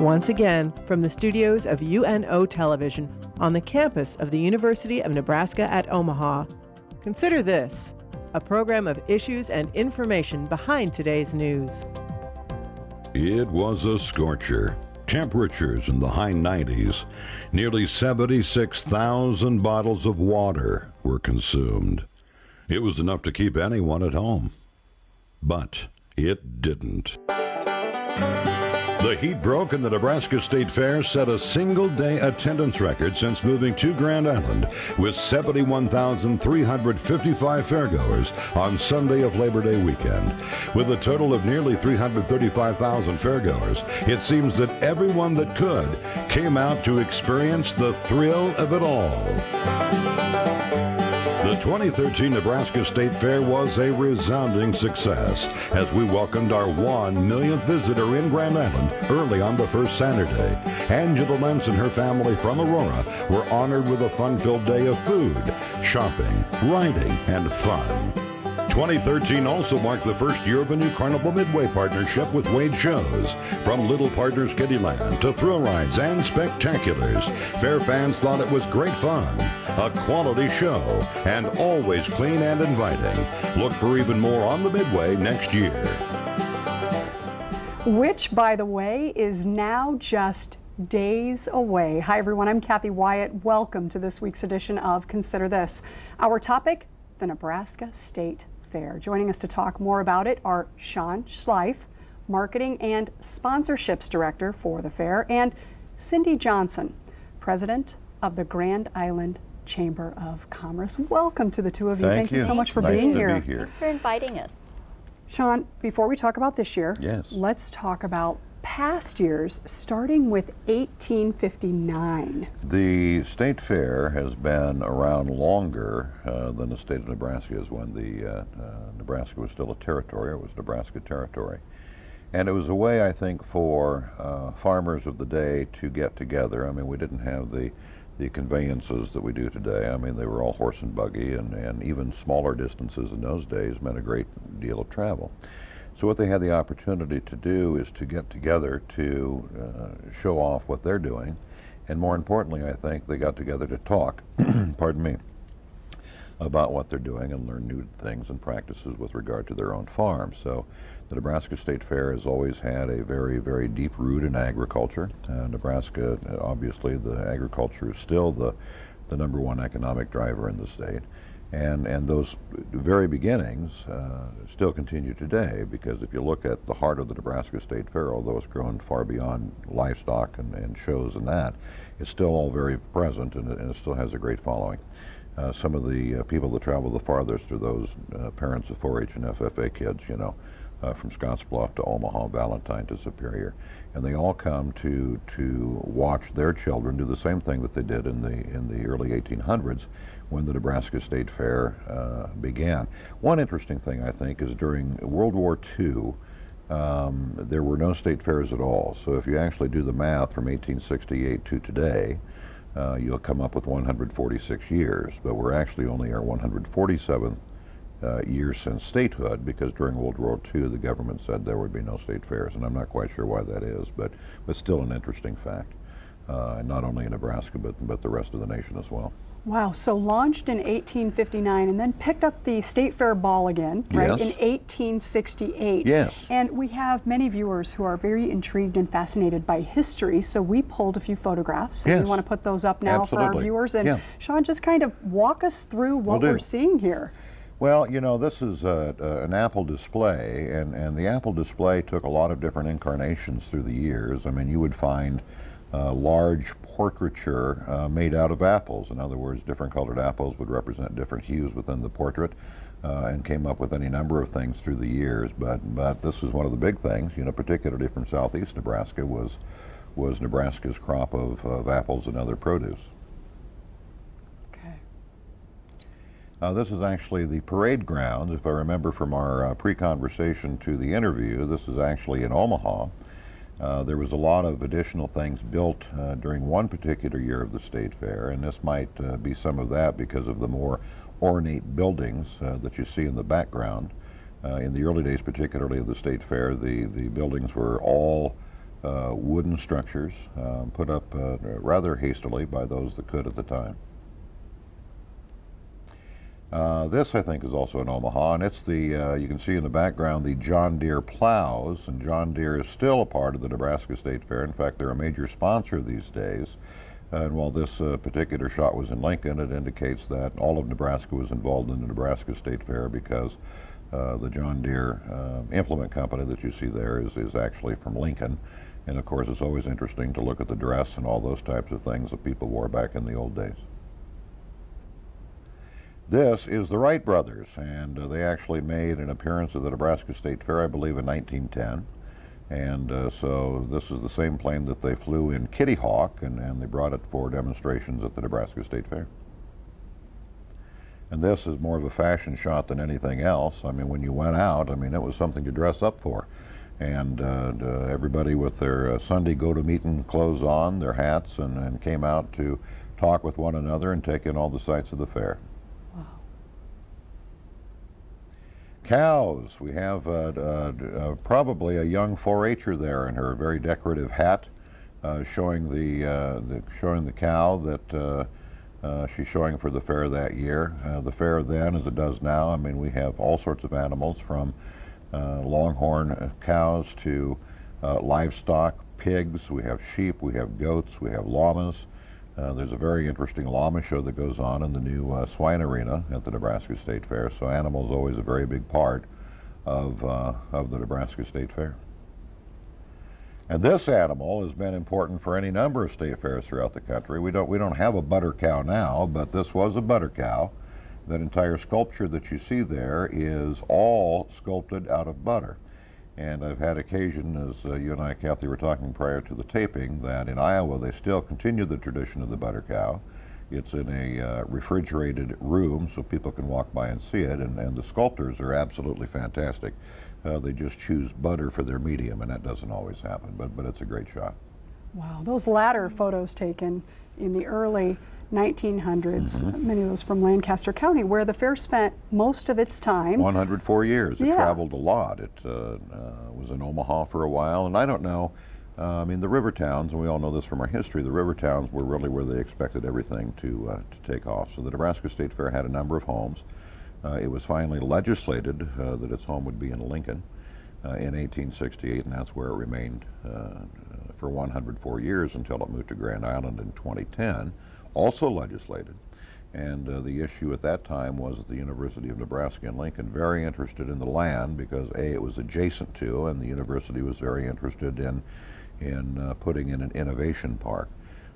Once again, from the studios of UNO Television on the campus of the University of Nebraska at Omaha, consider this, a program of issues and information behind today's news. It was a scorcher. Temperatures in the high 90s. Nearly 76,000 bottles of water were consumed. It was enough to keep anyone at home. But it didn't. The heat broke and the Nebraska State Fair set a single-day attendance record since moving to Grand Island, with 71,355 fairgoers on Sunday of Labor Day weekend. With a total of nearly 335,000 fairgoers, it seems that everyone that could came out to experience the thrill of it all. The 2013 Nebraska State Fair was a resounding success as we welcomed our 1 millionth visitor in Grand Island early on the first Saturday. Angela Lentz and her family from Aurora were honored with a fun-filled day of food, shopping, riding, and fun. 2013 also marked the first year of a new Carnival Midway partnership with Wade Shows. From Little Partners Kiddieland to thrill rides and spectaculars, fair fans thought it was great fun, a quality show, and always clean and inviting. Look for even more on the Midway next year. Which, by the way, is now just days away. Hi everyone, I'm Kathy Wyatt. Welcome to this week's edition of Consider This. Our topic, the Nebraska State Fair. Joining us to talk more about it are Sean Schleif, Marketing and Sponsorships Director for the fair, and Cindy Johnson, President of the Grand Island Chamber of Commerce. Welcome to the two of you. Thank you so much for being here. Thanks for inviting us. Sean, before we talk about this year, yes, let's talk about past years, starting with 1859. The State Fair has been around longer than the state of Nebraska is. When Nebraska was still a territory. It was Nebraska Territory. And it was a way, I think, for farmers of the day to get together. I mean, we didn't have the conveyances that we do today. I mean, they were all horse and buggy, and even smaller distances in those days meant a great deal of travel. So what they had the opportunity to do is to get together to show off what they're doing, and more importantly, I think they got together to talk, pardon me, about what they're doing and learn new things and practices with regard to their own farm. So the Nebraska State Fair has always had a very, very deep root in agriculture. Nebraska, obviously, the agriculture is still the number one economic driver in the state. And those very beginnings still continue today, because if you look at the heart of the Nebraska State Fair, although it's grown far beyond livestock and shows and that, it's still all very present, and it still has a great following. Some of the people that travel the farthest are those parents of 4-H and FFA kids, you know, from Scottsbluff to Omaha, Valentine to Superior, and they all come to watch their children do the same thing that they did in the early 1800s when the Nebraska State Fair began. One interesting thing, I think, is during World War II, there were no state fairs at all. So if you actually do the math from 1868 to today, you'll come up with 146 years, but we're actually only our 147th year since statehood, because during World War II the government said there would be no state fairs, and I'm not quite sure why that is, but still an interesting fact, not only in Nebraska but the rest of the nation as well. Wow, so launched in 1859 and then picked up the State Fair ball again, right, yes, in 1868. Yes. And we have many viewers who are very intrigued and fascinated by history, so we pulled a few photographs, and yes, we want to put those up now absolutely, for our viewers. And yeah, Sean, just kind of walk us through what we're seeing here. Well, you know, this is an apple display, and the apple display took a lot of different incarnations through the years. I mean, you would find large portraiture made out of apples. In other words, different colored apples would represent different hues within the portrait, and came up with any number of things through the years. But this is one of the big things, you know, particularly from southeast Nebraska, was Nebraska's crop of apples and other produce. This is actually the parade grounds. If I remember from our pre-conversation to the interview, this is actually in Omaha. There was a lot of additional things built during one particular year of the State Fair, and this might be some of that because of the more ornate buildings that you see in the background. In the early days, particularly of the State Fair, the buildings were all wooden structures put up rather hastily by those that could at the time. This, I think, is also in Omaha, and it's the, you can see in the background, the John Deere plows, and John Deere is still a part of the Nebraska State Fair. In fact, they're a major sponsor these days. And while this particular shot was in Lincoln, it indicates that all of Nebraska was involved in the Nebraska State Fair because the John Deere implement company that you see there is actually from Lincoln. And of course, it's always interesting to look at the dress and all those types of things that people wore back in the old days. This is the Wright brothers, and they actually made an appearance at the Nebraska State Fair, I believe, in 1910. And so this is the same plane that they flew in Kitty Hawk, and they brought it for demonstrations at the Nebraska State Fair. And this is more of a fashion shot than anything else. I mean, when you went out, I mean, it was something to dress up for. And everybody with their Sunday go-to-meeting clothes on, their hats, and came out to talk with one another and take in all the sights of the fair. Cows. We have probably a young 4-H'er there in her very decorative hat, showing the cow that she's showing for the fair that year. The fair then, as it does now, I mean, we have all sorts of animals from longhorn cows to livestock, pigs. We have sheep. We have goats. We have llamas. There's a very interesting llama show that goes on in the new swine arena at the Nebraska State Fair, so animals always a very big part of the Nebraska State Fair. And this animal has been important for any number of state fairs throughout the country. We don't have a butter cow now, but this was a butter cow. That entire sculpture that you see there is all sculpted out of butter. And I've had occasion, as you and I, Kathy, were talking prior to the taping, that in Iowa they still continue the tradition of the butter cow. It's in a refrigerated room so people can walk by and see it, and the sculptors are absolutely fantastic. They just choose butter for their medium, and that doesn't always happen, but it's a great shot. Wow, those latter photos taken in the early 1900s, many of those from Lancaster County, where the fair spent most of its time. 104 years. It Yeah. traveled a lot. It was in Omaha for a while, and I don't know, I mean, the river towns, and we all know this from our history, the river towns were really where they expected everything to take off. So the Nebraska State Fair had a number of homes. It was finally legislated that its home would be in Lincoln in 1868, and that's where it remained for 104 years until it moved to Grand Island in 2010. Also legislated, and the issue at that time was that the University of Nebraska in Lincoln very interested in the land because A, it was adjacent to, and the university was very interested in putting in an innovation park.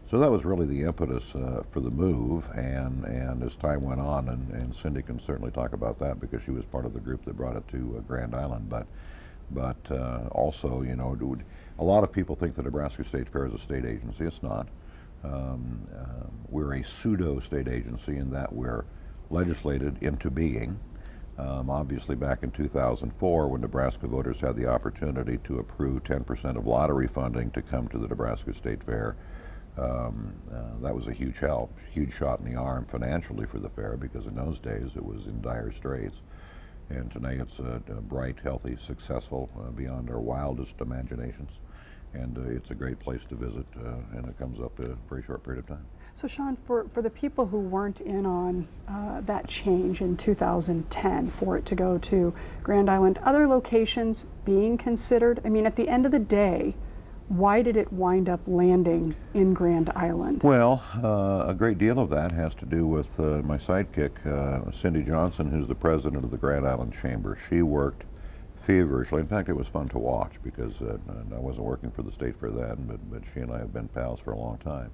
So that was really the impetus for the move, and as time went on, and Cindy can certainly talk about that because she was part of the group that brought it to Grand Island, but also, you know, a lot of people think the Nebraska State Fair is a state agency. It's not. We're a pseudo-state agency in that we're legislated into being. Obviously, back in 2004, when Nebraska voters had the opportunity to approve 10% of lottery funding to come to the Nebraska State Fair, that was a huge help, huge shot in the arm financially for the fair, because in those days it was in dire straits. And tonight it's bright, healthy, successful, beyond our wildest imaginations. And it's a great place to visit, and it comes up in a very short period of time. So Sean, for the people who weren't in on that change in 2010 for it to go to Grand Island, other locations being considered, I mean, at the end of the day, why did it wind up landing in Grand Island? Well, a great deal of that has to do with my sidekick, Cindy Johnson, who's the president of the Grand Island Chamber. She worked feverishly. In fact, it was fun to watch because I wasn't working for the state fair then, but she and I have been pals for a long time.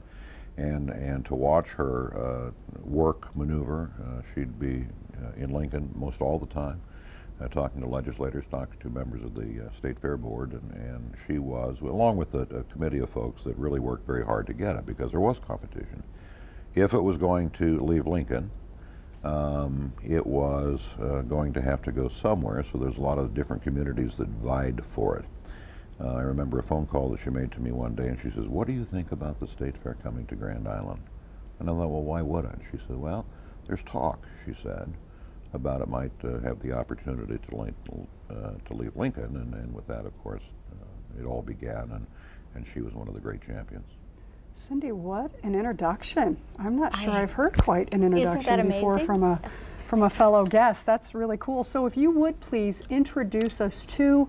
And to watch her work, maneuver, she'd be in Lincoln most all the time, talking to legislators, talking to members of the State Fair Board, and she was, along with a committee of folks that really worked very hard to get it because there was competition. If it was going to leave Lincoln, it was going to have to go somewhere, so there's a lot of different communities that vied for it. I remember a phone call that she made to me one day, and she says, "What do you think about the State Fair coming to Grand Island?" And I thought, well, why wouldn't? She said, well, there's talk, she said, about it might have the opportunity to leave Lincoln, and with that, of course, it all began, and she was one of the great champions. Cindy, what an introduction. I'm not sure I've heard quite an introduction before from a fellow guest. That's really cool. So if you would please introduce us to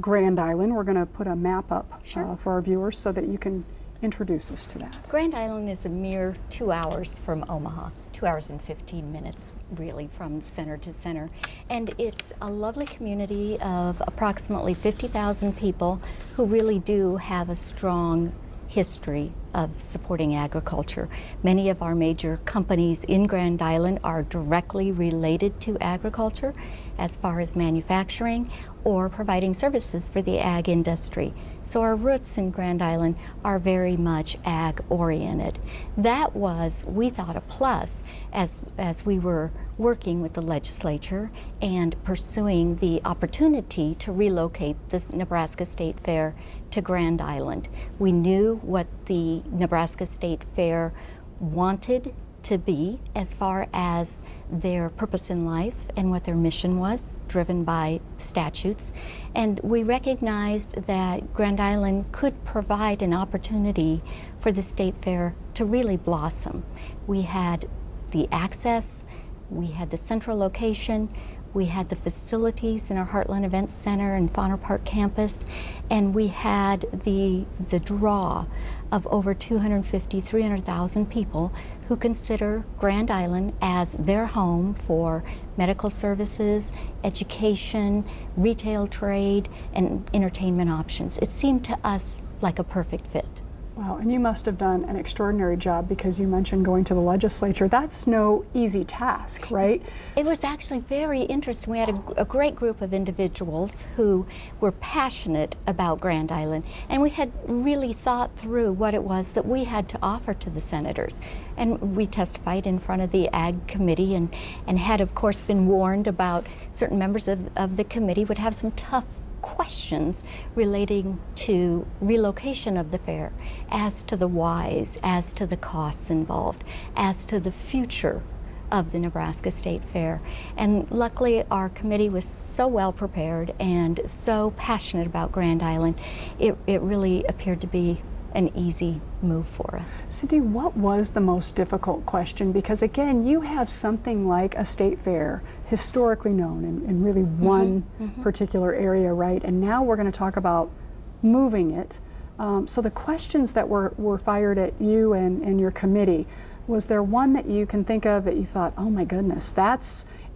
Grand Island. We're going to put a map up for our viewers so that you can introduce us to that. Grand Island is a mere 2 hours from Omaha, 2 hours and 15 minutes really from center to center. And it's a lovely community of approximately 50,000 people who really do have a strong history of supporting agriculture. Many of our major companies in Grand Island are directly related to agriculture as far as manufacturing or providing services for the ag industry. So our roots in Grand Island are very much ag oriented. That was, we thought, a plus as we were working with the legislature and pursuing the opportunity to relocate the Nebraska State Fair to Grand Island. We knew what the Nebraska State Fair wanted to be as far as their purpose in life and what their mission was, driven by statutes. And we recognized that Grand Island could provide an opportunity for the State Fair to really blossom. We had the access, we had the central location, we had the facilities in our Heartland Events Center and Fauner Park campus, and we had the draw of over 300,000 people who consider Grand Island as their home for medical services, education, retail trade, and entertainment options. It seemed to us like a perfect fit. Wow, and you must have done an extraordinary job because you mentioned going to the legislature. That's no easy task, right? It was actually very interesting. We had a great group of individuals who were passionate about Grand Island, and we had really thought through what it was that we had to offer to the senators. And we testified in front of the Ag Committee and had, of course, been warned about certain members of the committee would have some tough questions relating to relocation of the fair, as to the whys, as to the costs involved, as to the future of the Nebraska State Fair. And luckily our committee was so well prepared and so passionate about Grand Island, it really appeared to be an easy move for us. Cindy, what was the most difficult question? Because again, you have something like a state fair historically known in really one particular area, right? And now we're going to talk about moving it. So the questions that were fired at you and your committee, was there one that you can think of that you thought, oh my goodness,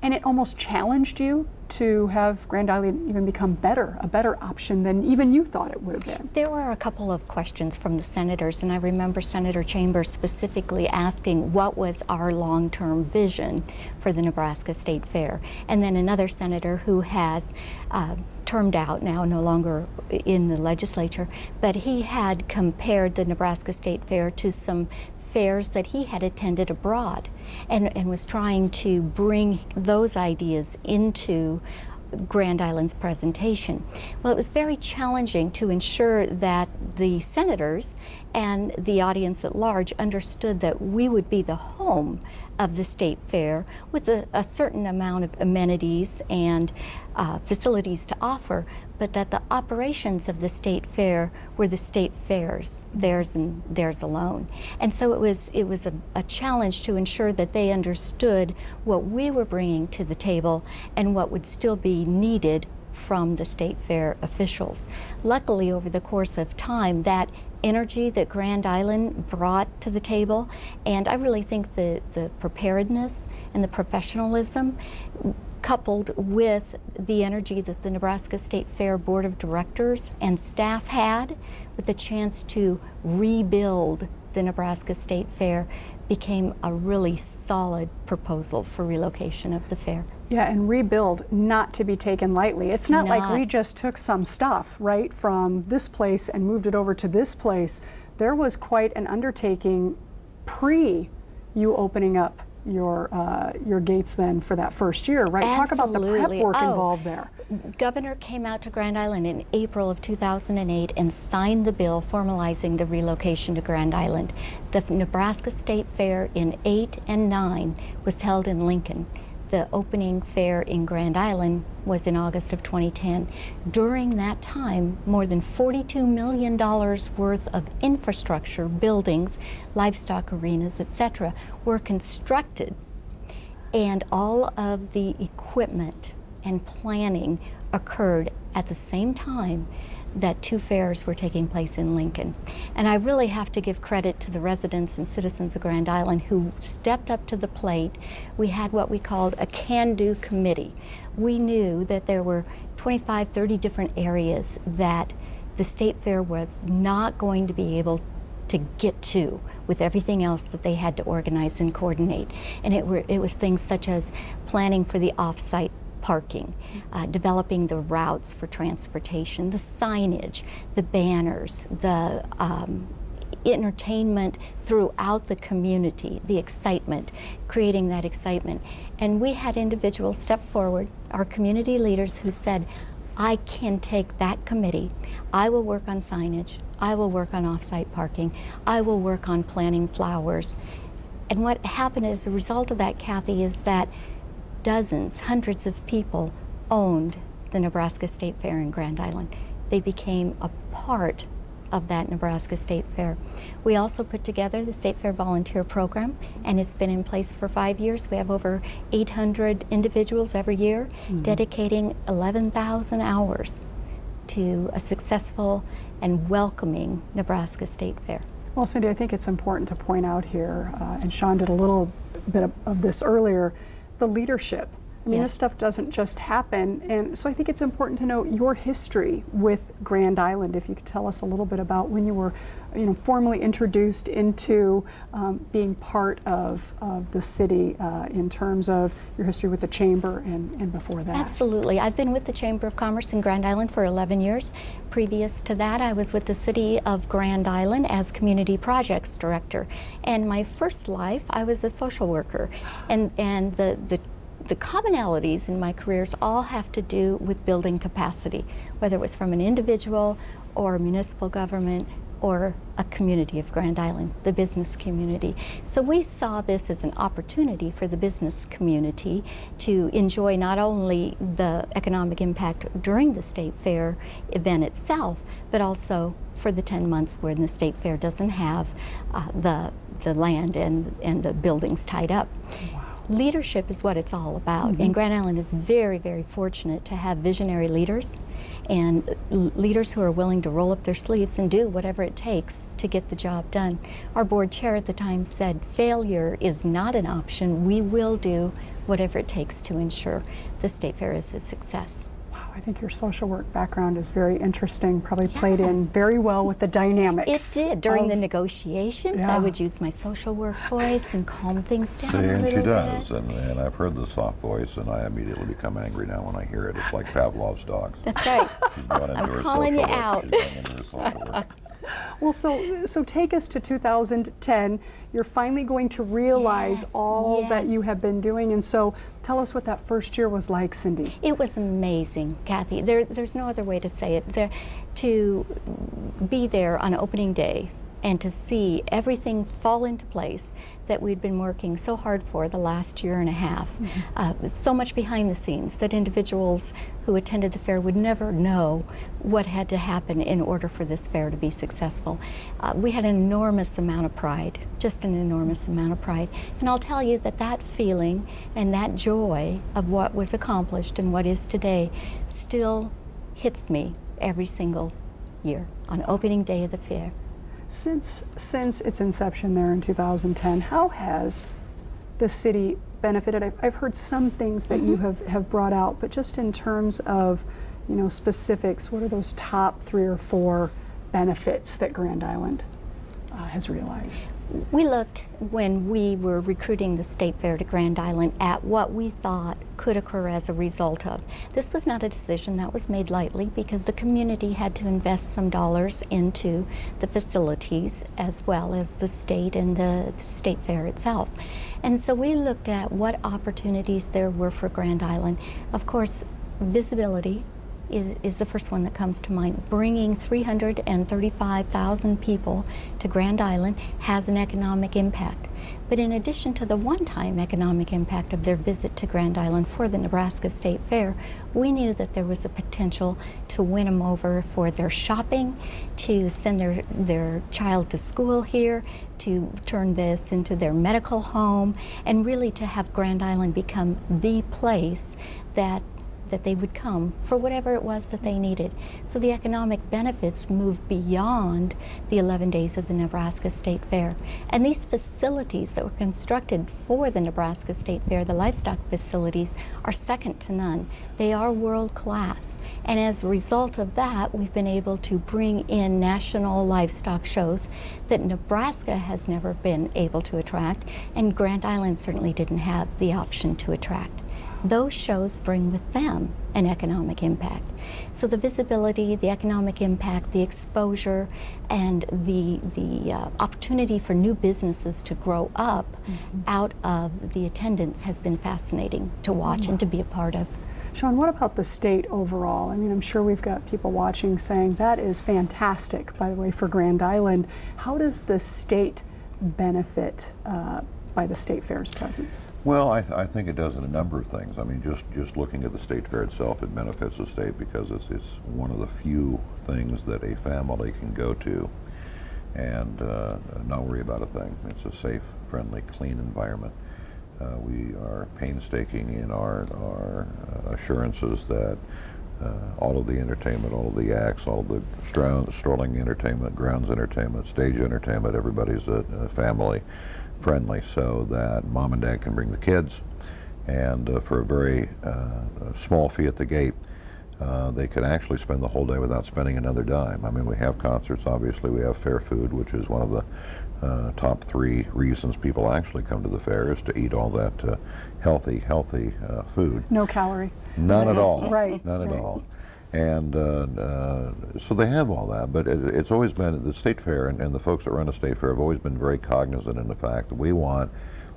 and it almost challenged you to have Grand Island even become a better option than even you thought it would have been? There were a couple of questions from the senators, and I remember Senator Chambers specifically asking what was our long-term vision for the Nebraska State Fair. And then another senator who has termed out now, no longer in the legislature, but he had compared the Nebraska State Fair to some fairs that he had attended abroad and was trying to bring those ideas into Grand Island's presentation. Well, it was very challenging to ensure that the senators and the audience at large understood that we would be the home of the state fair with a certain amount of amenities and facilities to offer, but that the operations of the state fair were the state fairs, theirs and theirs alone. And so it was a challenge to ensure that they understood what we were bringing to the table and what would still be needed from the state fair officials. Luckily, over the course of time, that energy that Grand Island brought to the table, and I really think the preparedness and the professionalism coupled with the energy that the Nebraska State Fair Board of Directors and staff had with the chance to rebuild the Nebraska State Fair became a really solid proposal for relocation of the fair. Yeah, and rebuild not to be taken lightly. It's not like we just took some stuff, right, from this place and moved it over to this place. There was quite an undertaking pre you opening up your gates then for that first year, right? Absolutely. Talk about the prep work involved there. Governor came out to Grand Island in April of 2008 and signed the bill formalizing the relocation to Grand Island. The Nebraska State Fair in 8 and 9 was held in Lincoln. The opening fair in Grand Island was in August of 2010. During that time, more than $42 million worth of infrastructure, buildings, livestock arenas, etc., were constructed, and all of the equipment and planning occurred at the same time that two fairs were taking place in Lincoln. And I really have to give credit to the residents and citizens of Grand Island who stepped up to the plate. We had what we called a can-do committee. We knew that there were 25, 30 different areas that the state fair was not going to be able to get to with everything else that they had to organize and coordinate. And it was things such as planning for the off-site parking, developing the routes for transportation, the signage, the banners, the entertainment throughout the community, the excitement, creating that excitement. And we had individuals step forward, our community leaders, who said, I can take that committee, I will work on signage, I will work on off-site parking, I will work on planting flowers. And what happened as a result of that, Kathy, is that dozens, hundreds of people owned the Nebraska State Fair in Grand Island. They became a part of that Nebraska State Fair. We also put together the State Fair Volunteer Program, and it's been in place for 5 years. We have over 800 individuals every year dedicating 11,000 hours to a successful and welcoming Nebraska State Fair. Well, Cindy, I think it's important to point out here, and Sean did a little bit of this earlier, the leadership. I mean, Yes. this stuff doesn't just happen, and so I think it's important to know your history with Grand Island. If you could tell us a little bit about when you were, formally introduced into being part of the city in terms of your history with the Chamber and before that. Absolutely. I've been with the Chamber of Commerce in Grand Island for 11 years. Previous to that, I was with the City of Grand Island as Community Projects Director. And my first life, I was a social worker. And the commonalities in my careers all have to do with building capacity, whether it was from an individual or municipal government or a community of Grand Island, the business community. So we saw this as an opportunity for the business community to enjoy not only the economic impact during the State Fair event itself, but also for the 10 months when the State Fair doesn't have the land and the buildings tied up. Wow. Leadership is what it's all about, and Grand Island is very, very fortunate to have visionary leaders and leaders who are willing to roll up their sleeves and do whatever it takes to get the job done. Our board chair at the time said, failure is not an option. We will do whatever it takes to ensure the State Fair is a success. Wow, I think your social work background is very interesting, probably played in very well with the dynamics. It did. During the negotiations, Yeah. I would use my social work voice and calm things down a And little she does, bit. and I've heard the soft voice, and I immediately become angry now when I hear it. It's like Pavlov's dogs. That's right. She's gone into I'm her calling social you work. out. She's gone into her social work. Well, so take us to 2010. You're finally going to realize Yes, all that yes. you have been doing, and so tell us what that first year was like, Cindy. It was amazing, Kathy. There's no other way to say it. To be there on opening day and to see everything fall into place that we'd been working so hard for the last year and a half. So much behind the scenes that individuals who attended the fair would never know what had to happen in order for this fair to be successful. We had an enormous amount of pride, just an enormous amount of pride. And I'll tell you that that feeling and that joy of what was accomplished and what is today still hits me every single year on opening day of the fair. Since its inception there in 2010, how has the city benefited? I've heard some things that you have brought out, but just in terms of, specifics, what are those top 3 or 4 benefits that Grand Island has realized? We looked, when we were recruiting the State Fair to Grand Island, at what we thought could occur as a result of. This was not a decision that was made lightly because the community had to invest some dollars into the facilities as well as the state and the State Fair itself. And so we looked at what opportunities there were for Grand Island. Of course, visibility is the first one that comes to mind. Bringing 335,000 people to Grand Island has an economic impact. But in addition to the one-time economic impact of their visit to Grand Island for the Nebraska State Fair, we knew that there was a potential to win them over for their shopping, to send their child to school here, to turn this into their medical home, and really to have Grand Island become the place that they would come for whatever it was that they needed. So the economic benefits move beyond the 11 days of the Nebraska State Fair. And these facilities that were constructed for the Nebraska State Fair, the livestock facilities, are second to none. They are world class. And as a result of that, we've been able to bring in national livestock shows that Nebraska has never been able to attract, and Grand Island certainly didn't have the option to attract. Those shows bring with them an economic impact. So the visibility, the economic impact, the exposure, and the opportunity for new businesses to grow up out of the attendance has been fascinating to watch and to be a part of. Sean, what about the state overall? I mean, I'm sure we've got people watching saying that is fantastic, by the way, for Grand Island. How does the state benefit by the State Fair's presence? Well, I think it does in a number of things. I mean, just looking at the State Fair itself, it benefits the state because it's one of the few things that a family can go to and not worry about a thing. It's a safe, friendly, clean environment. We are painstaking in our assurances that all of the entertainment, all of the acts, all of the strolling entertainment, grounds entertainment, stage entertainment, everybody's family friendly, so that mom and dad can bring the kids, and for a very small fee at the gate, they could actually spend the whole day without spending another dime. I mean, we have concerts, obviously, we have fair food, which is one of the top 3 reasons people actually come to the fair, is to eat all that healthy food. No calorie. None at all. Right. None at all. And so they have all that, but it's always been, the State Fair and the folks that run the State Fair have always been very cognizant in the fact that we want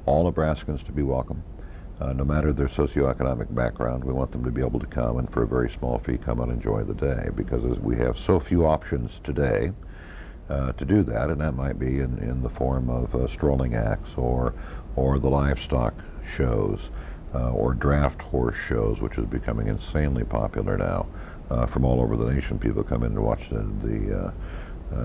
all Nebraskans to be welcome, no matter their socioeconomic background. We want them to be able to come and for a very small fee come and enjoy the day, because we have so few options today to do that, and that might be in the form of strolling acts or the livestock shows or draft horse shows, which is becoming insanely popular now. From all over the nation, people come in to watch the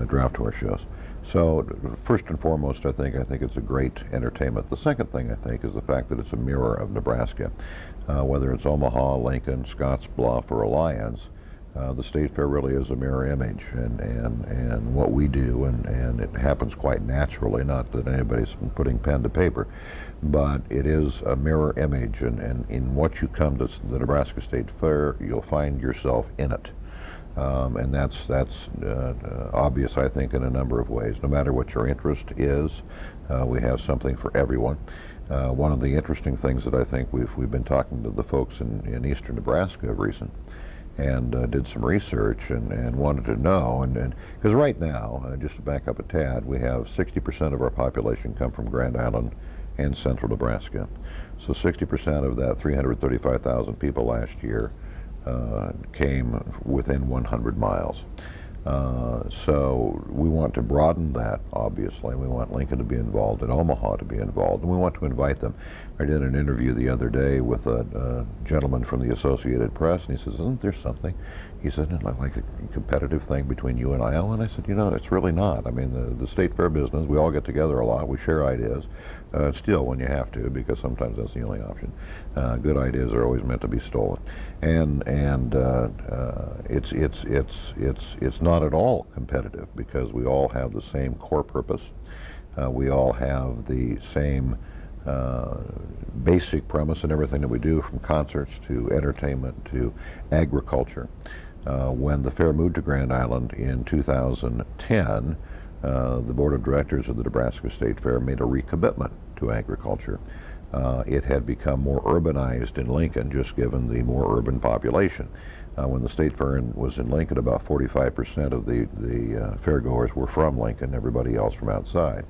draft horse shows. So first and foremost, I think it's a great entertainment. The second thing, I think, is the fact that it's a mirror of Nebraska. Whether it's Omaha, Lincoln, Scotts Bluff, or Alliance, the State Fair really is a mirror image, and what we do, and it happens quite naturally, not that anybody's been putting pen to paper, but it is a mirror image, and in what you come to the Nebraska State Fair, you'll find yourself in it. And that's obvious, I think, in a number of ways. No matter what your interest is, we have something for everyone. One of the interesting things that I think we've been talking to the folks in eastern Nebraska of recent, and did some research and wanted to know, and because right now, just to back up a tad, we have 60% of our population come from Grand Island and central Nebraska. So 60% of that 335,000 people last year came within 100 miles. So we want to broaden that, obviously. We want Lincoln to be involved and Omaha to be involved, and we want to invite them. I did an interview the other day with a gentleman from the Associated Press, and he says, "Isn't there something?" He said, "Like a competitive thing between you and Iowa?" And I said, it's really not. I mean, the State Fair business, we all get together a lot, we share ideas, steal when you have to, because sometimes that's the only option. Good ideas are always meant to be stolen. And it's not at all competitive, because we all have the same core purpose. We all have the same basic premise in everything that we do, from concerts to entertainment to agriculture. When the fair moved to Grand Island in 2010, the board of directors of the Nebraska State Fair made a recommitment to agriculture. It had become more urbanized in Lincoln, just given the more urban population. When the State Fair was in Lincoln, about 45% of the fairgoers were from Lincoln, everybody else from outside.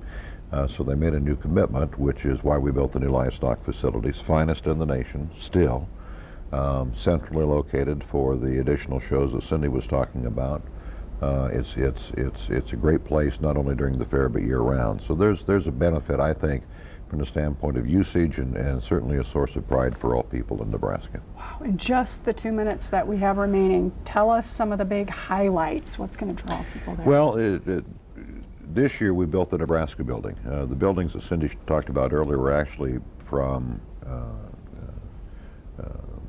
So they made a new commitment, which is why we built the new livestock facilities, finest in the nation still. centrally located for the additional shows that Cindy was talking about. It's a great place not only during the fair but year round. So there's a benefit, I think, from the standpoint of usage and certainly a source of pride for all people in Nebraska. Wow. In just the 2 minutes that we have remaining, tell us some of the big highlights. What's going to draw people there? Well, this year we built the Nebraska building. The buildings that Cindy talked about earlier were actually from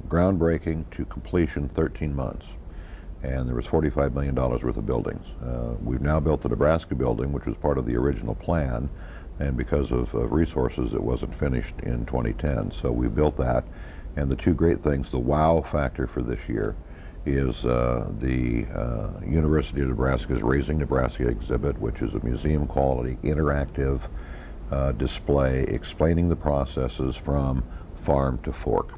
groundbreaking to completion 13 months. And there was $45 million worth of buildings. We've now built the Nebraska building, which was part of the original plan, and because of resources it wasn't finished in 2010. So we built that, and the two great things, the wow factor for this year is the University of Nebraska's Raising Nebraska exhibit, which is a museum quality interactive display explaining the processes from farm to fork.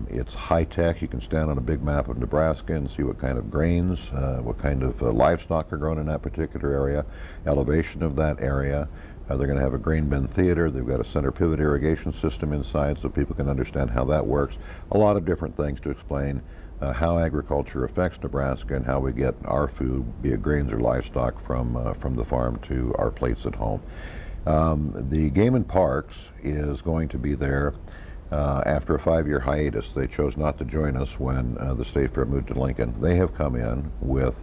It's high tech. You can stand on a big map of Nebraska and see what kind of grains, what kind of livestock are grown in that particular area, elevation of that area. They're going to have a grain bin theater. They've got a center pivot irrigation system inside so people can understand how that works. A lot of different things to explain how agriculture affects Nebraska and how we get our food, be it grains or livestock, from the farm to our plates at home. The Game and Parks is going to be there. After a 5-year hiatus. They chose not to join us when the State Fair moved to Lincoln. They have come in with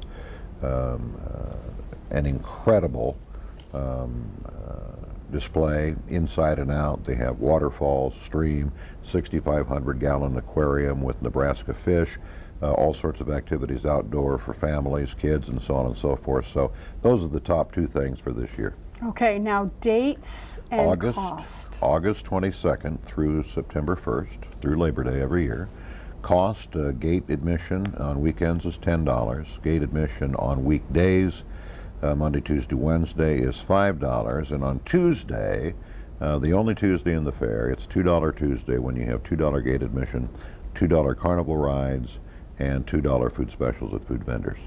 an incredible display inside and out. They have waterfalls, stream, 6,500-gallon aquarium with Nebraska fish, all sorts of activities outdoor for families, kids, and so on and so forth. So those are the top two things for this year. Okay, now dates and cost. August 22nd through September 1st, through Labor Day every year. Cost, gate admission on weekends is $10. Gate admission on weekdays, Monday, Tuesday, Wednesday, is $5. And on Tuesday, the only Tuesday in the fair, it's $2 Tuesday when you have $2 gate admission, $2 carnival rides, and $2 food specials at food vendors.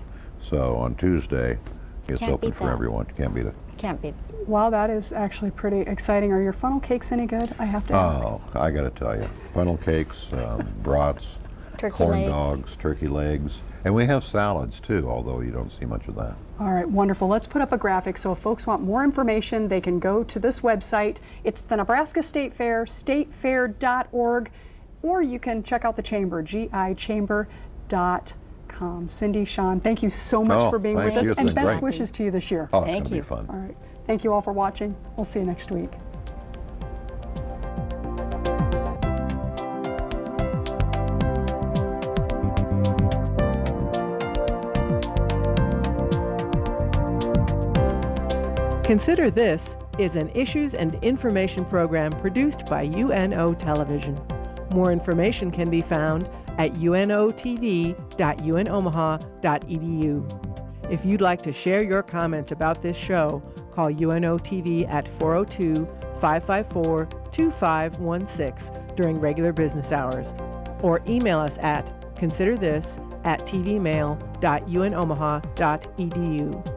So on Tuesday, it's open for everyone. Can't beat it. Can't beat. Wow, that is actually pretty exciting. Are your funnel cakes any good? I have to ask. Oh, I got to tell you, funnel cakes, brats, Turkey corn legs. dogs, turkey legs, and we have salads too, although you don't see much of that. All right, wonderful. Let's put up a graphic so if folks want more information, they can go to this website. It's the Nebraska State Fair, statefair.org, or you can check out the chamber, gichamber.com. Cindy, Sean, thank you so much for being with us, and best great. wishes to you this year. Oh, it's Thank going to be you. fun. All right, thank you all for watching. We'll see you next week. Consider This is an issues and information program produced by UNO Television. More information can be found at unotv.unomaha.edu. If you'd like to share your comments about this show, call UNO TV at 402-554-2516 during regular business hours, or email us at considerthis@tvmail.unomaha.edu.